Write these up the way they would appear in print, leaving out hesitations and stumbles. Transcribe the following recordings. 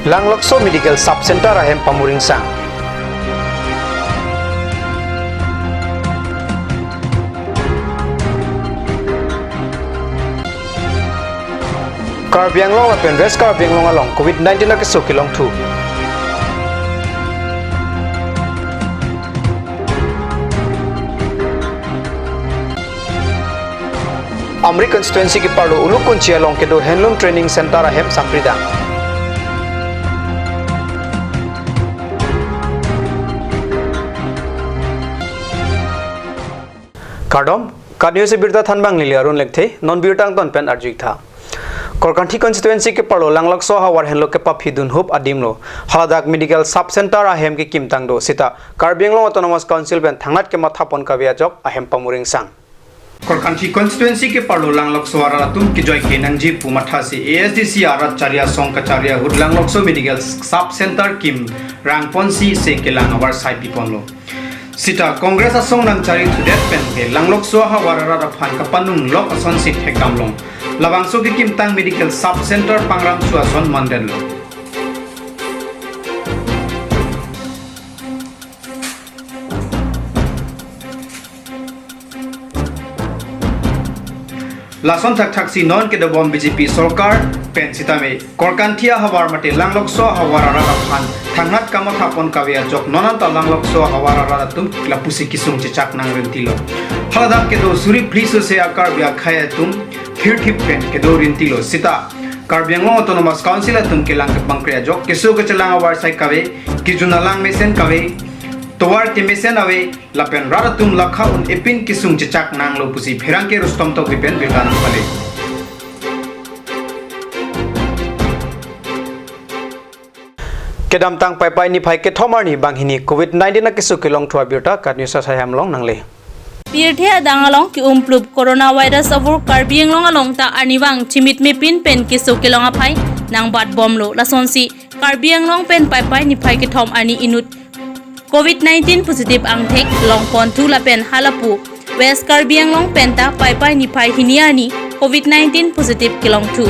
Langlokso Medical Sub Center ahem pamuring sang. Karbi long apen West Karbi long along COVID-19 na kisukilong 2. Amri constituency ki parlo ulu kunchia long kedo handloom training center ahem sampridang. Kardom kadyo se birta thanbang lili arun lekthe non birtang ton pen arjik tha. Korkanthi constituency ke parlo langlokso hawar henlo ke paphidun hup adimlo haladak medical sub center ahem ke kimtang do sita Karbi autonomous council ben thangnat ke mathapon ka jok ahem pamuring sang. Korkanthi constituency ke parlo langlokso aratum ki joy ke nangji pumatha se ASDC arat charia song kacharia hud langlokso medical sub center kim rangponsi se ke langawar sai piponlo sita congress asong nang chari thudet pen ke langlokso hawara ra phan ka panung lok ason sit hekamlong labangso ki kimtang medical sub center pangram suason mandenlo Lason thak thak si non ke dobom BJP sarkar pen sitame korkanthia hawar mate langlokso hawara ra phan thangnat kama thapon kawia jok nonan ta langlokso hawara ra tum lapusi kisung chak nang rentilo haladak ke do suri pliso se akar bia khaya tum thir thip pen ke do rentilo sita Karbi autonomous council tum ke lang bangkria jok kesu ke chalang awar sai kawe ki junalang mesen kawe towar ke mesen awe lapen raratum lakha un epin kisung chak nang lo pusi phirang ke rustom to gipen bitan pale kedam tang pai pai ni phai ke thomar ni banghini COVID-19 na kisu kilong thwa birta kadni sa sayam long nangle Pirthe adangalong ki umplup coronavirus avur Karbi along ta aniwang chimit mipin pen kisu kilong aphai nang bat bomlo lasonsi Karbi long pen pai pai ni phai ke thom ani inut COVID-19 positive ang thek long pon tu la pen halapu West Karbi long pen ta pai pai ni phai hiniani COVID-19 positive kilong tu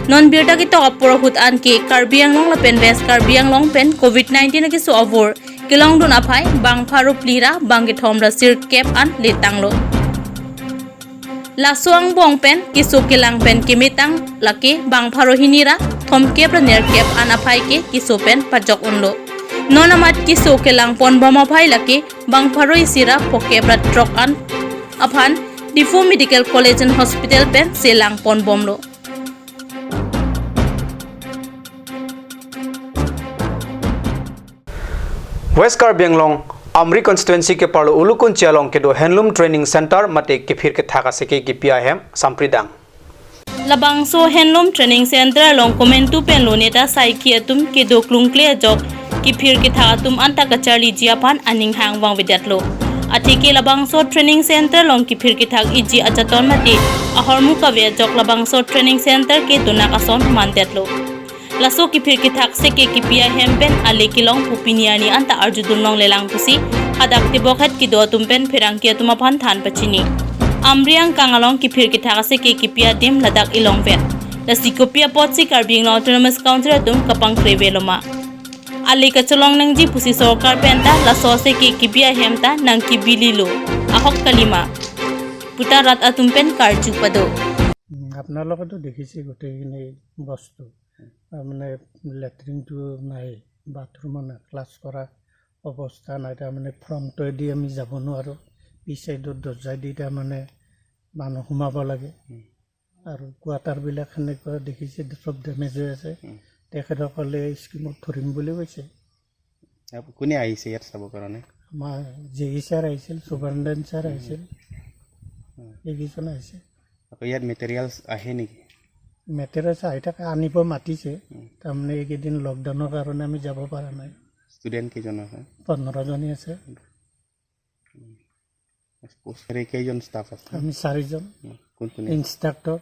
non birta ki to apuro hut an ke Karbi long la pen West Karbi long pen COVID-19 ki su avur kilong dun aphai bang pharu plira bang ke thom ra sir cap an letanglo la suang bong pen kisu kilang pen kimitang laki bang pharu hinira thom cap ra ner cap an aphai ke kisu pen pajok unlo nonamat kisu kilang pon bama phai laki bang pharu isira poke pra trok an aphan difu medical college and hospital pen selang pon bomlo West Karbi long Amri constituency ke parlo ulu kunchia long ke do handloom training center mate ke phir ke thaka se ke pia hem sampridang labangso handloom training center long komentu pen lo neta saiki atum ke do klungkle jok ki phir ke tha atum anta kachali jiapan aning hang wang vidatlo atike labangso training center long ki phir ke thak iji achaton mate ahormu ka ve jok labangso training center ke donakason mantetlo laso ki phir ki thak se ke pia hempen ale kilong pupiniani anta arjudun long lelang pusi hadak te bokhat ki do tumpen phirang ki tuma phan than pachini amriang kangalong ki phir ki thak se ke pia dim ladak ilong vet lasi ko pia pot si Karbi autonomous council tum kapang kreveloma ale ka cholong nang ji pusi sarkar penta laso se ke pia hemta nang ki bililo ahok kalima putarat atumpen karju pado আপনার লগতো দেখিছে গোটেইখিনি বস্তু মানে লেট্ৰিনটো নাই বাথৰুমত নাই ক্লাছ কৰা অৱস্থা নাই তাৰমানে ফ্ৰণ্টেদি আমি যাব নোৱাৰোঁ পিছ চাইডত দৰ্জা দি তাৰমানে মানুহ সোমাব লাগে আৰু কোৱাৰ্টাৰবিলাক সেনেকুৱা দেখিছে চব ডেমেজ হৈ আছে তেখেতসকলে স্কিমত ধৰিম বুলি কৈছে কোনে আহিছে ইয়াত চাবৰ কাৰণে আমাৰ জেই ছাৰ আহিছিল সুপাৰিনটেণ্ডেণ্ট ছাৰ আহিছিল এইকেইজন আহিছে আকৌ ইয়াত মেটেৰিয়েলছ আহে নেকি মেটেৰিয়েলছ আহি থাকে আনিব মাতিছে তাৰমানে এইকেইদিন লকডাউনৰ কাৰণে আমি যাব পৰা নাই ষ্টুডেণ্ট কেইজন আছে 15জনী আছে কেইজন ষ্টাফ আছে আমি 4জন ইনষ্ট্ৰাক্টৰ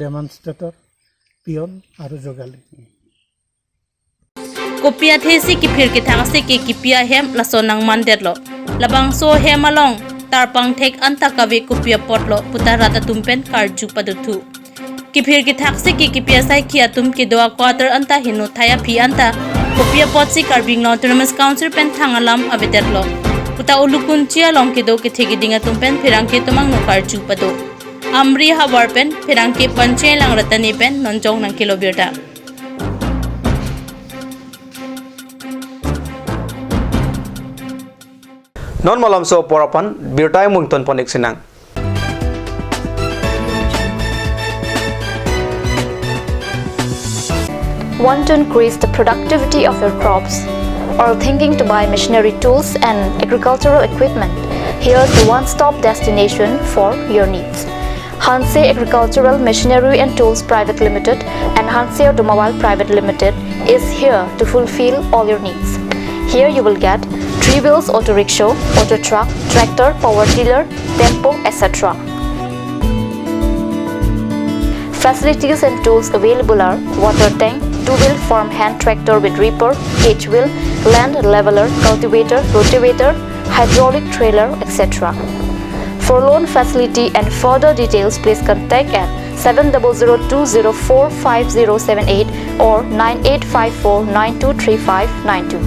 ডেমনষ্ট্ৰেটৰ পিয়ন আৰু যোগালী kopia thesi ki phir ki thang se ke pia hem laso nang manderlo labang so hemalong tarpang thek anta kawe kopia potlo putarata tumpen karju paduthu Kipir ki thaksi ki kipia sai ki atum ki doa quarter anta hinu thaya phi anta kopia potsi Karbi Anglong Autonomous Council pen thangalam abetet lo. Puta ulukun chia long ki do ki thegi dinga tumpen phirang ke tumang no karchu pado. Amri hawar pen phirang ke panche lang ratani pen nonjong nang kilobirta. Non malam so porapan birtai mungton ponik sinang. Want to increase the productivity of your crops or thinking to buy machinery tools and agricultural equipment? Here's the one-stop destination for your needs. Hanse Agricultural Machinery and Tools Private Limited and Hanse Automobile Private Limited is here to fulfill all your needs. Here you will get 3 wheels auto rickshaw, auto truck, tractor, power tiller, tempo, etc. Facilities and tools available are water tank, 2-wheel farm hand tractor with reaper, H-wheel, land leveler, cultivator, rotavator, hydraulic trailer, etc. For loan facility and further details, please contact at 7002045078 or 9854923592.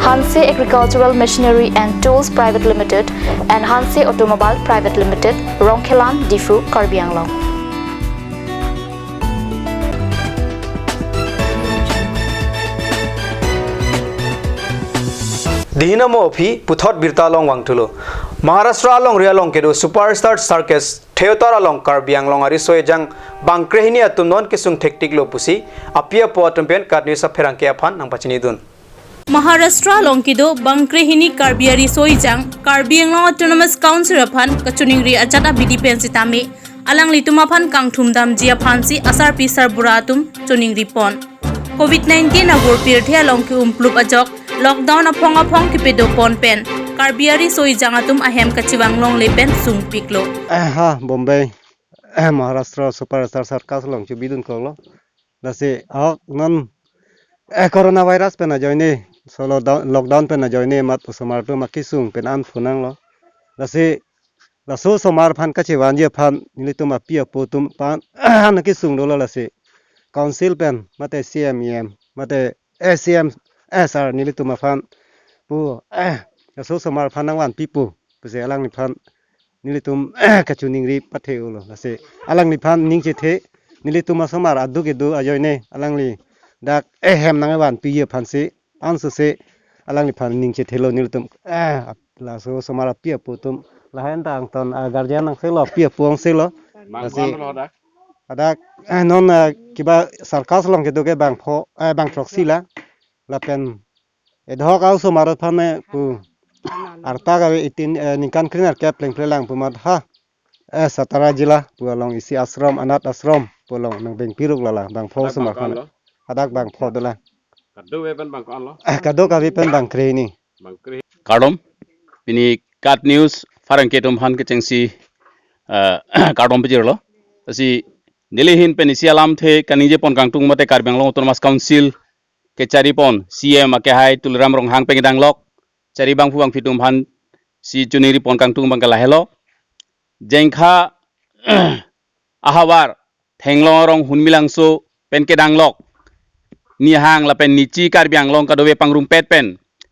Hanse Agricultural Machinery and Tools Private Limited and Hanse Automobile Private Limited, Rongkhelan, Difu, Karbi Anglong. Dihina mo phi puthot birta long wangtulo. Maharashtra long ria long kedo superstar circus theater along Karbi Anglong ari soejang bangkrehini atum non kisung thektik lo pusi apia po atumpen katni sa pherangke aphan nang pachini dun. Maharashtra longkido bangkrehini Karbiari soijang Karbi Anglong Autonomous Council aphan kachuningri achata bidi pensitame alang litumaphan kangthumdam jia phansi asar pisar buratum chuningri pon COVID-19 na gorpirthia longki umplup ajok lockdown apong kipedo pon pen Karbiari soijang atum ahem kachiwang long lepen sung piklo ha Bombay Maharashtra superstar circus long chubidun kolo lase non coronavirus pe na joine solo lockdown pe na joine mat somar pe makisung pen an funang lo lase laso somar phan ka chewan je phan nilitum apia potum pan an kisung lo lase council pen mate cmem mate acm sr nilitum phan pu laso somar phan nang wan pipu pese alang ni phan nilitum kachuning ri patheu lo lase alang ni phan ning che the nilitum somar adu ke du ajoine alang li dak hem nang wan piye phansi ansu se alang ni phan ning che thelo nilitum la so somara pia putum la hen dang ton guardian nang selo pia puang selo lase adak non kiba sarkas long ke do ke bang pho bang proxy la pen edhok au somara phane pu arta ga itin nikan krinar ke pleng plelang pumat ha satara jila pu along isi ashram anat ashram polong nang beng piruk lala bang pho somar phane adak bang pho dola kado wepen bang kon lo kado ka wepen bang kreni Kardom pini kat news farang ketum han ke chengsi kardom pijir lo asi nilihin penisi alam the kanije pon kangtung mate Karbi Anglong Autonomous Council ke chari pon cm ake hai tulram rong hang pengidang lok chari bang fuang fitum han si chuniri pon kangtung bang kala helo jengkha ahawar thenglong rong hunmilangso penkedang lok ni hang la pen nichi Karbi Anglong kadowe pangrum pet pen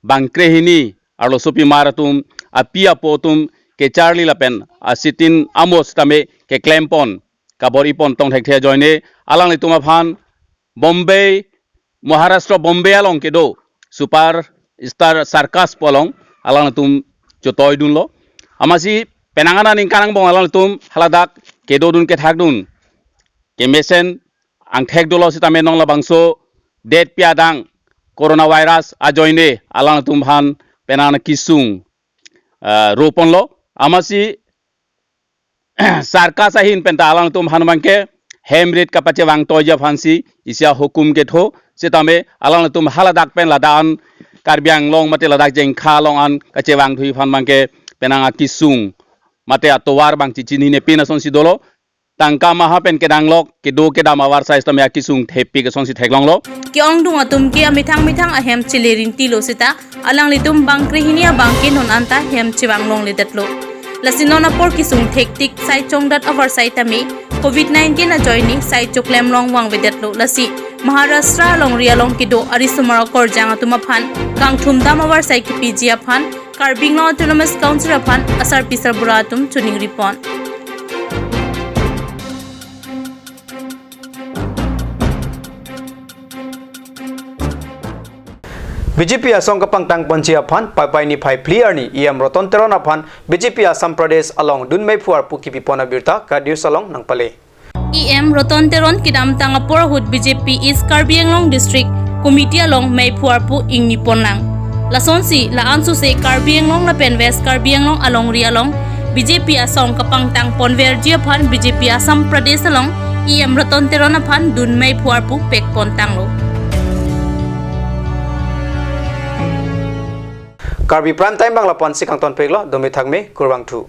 bangkrehini arlo sopi maratum apia potum ke charli la pen asitin amos tame ke klempon kabori pon tong thek the joine alang ni tuma phan Bombay Maharashtra Bombay along ke do super star circus polong alang tum chotoi dun lo amasi penangana ning kanang bong alang tum haladak ke do dun ke thak dun ke mesen ang thek dolo sitame nong la bangso det piadang coronavirus ajoine alang tum han penana kisung ropon lo amasi sarka sahin penta alang tum han mangke hemrit kapache wang toja phansi isya hukum ke tho sitame alang tum haladak pen ladan Karbi Anglong mate ladak jeng kha long an kache wang thui phan mangke penanga kisung mate atowar bang chichini ne pinason sidolo tangka maha pen ke danglok ke do ke dam awar size tam ya kisung thepi ke song si theklong lo ki ong dung atum ki amithang ahem chilerin tilo sita alang litum bangkri hinia bangkin non anta hem chiwang long lidatlo lasinona por kisung thektik sai chongdat over sai tami covid-19 na joini sai choklem long wang vedatlo lasi Maharashtra long ria long kido arisumara korjang atuma phan kangthum dam over sai ki pijia phan Karbi Autonomous Council phan asar pisar buratum tuning ripon BJP asong kapang tang ponchi aphan pai ni phai clear ni em roton teron aphan BJP Assam Pradesh along dunmei phuar puki pipona birta kadius along nang pale em roton teron kidam tangapur hut BJP East Karbi Anglong District Committee along mei phuar pu ingni ponlang lasonsi la ansu se Karbi Anglong la pen West Karbi Anglong along ri along BJP asong kapang tang ponver ji aphan BJP Assam Pradesh along em roton teron aphan dunmei phuar pu pek pon tanglo Karbi prime time bangla pon sikang ton peglo domi thangme kurwang thu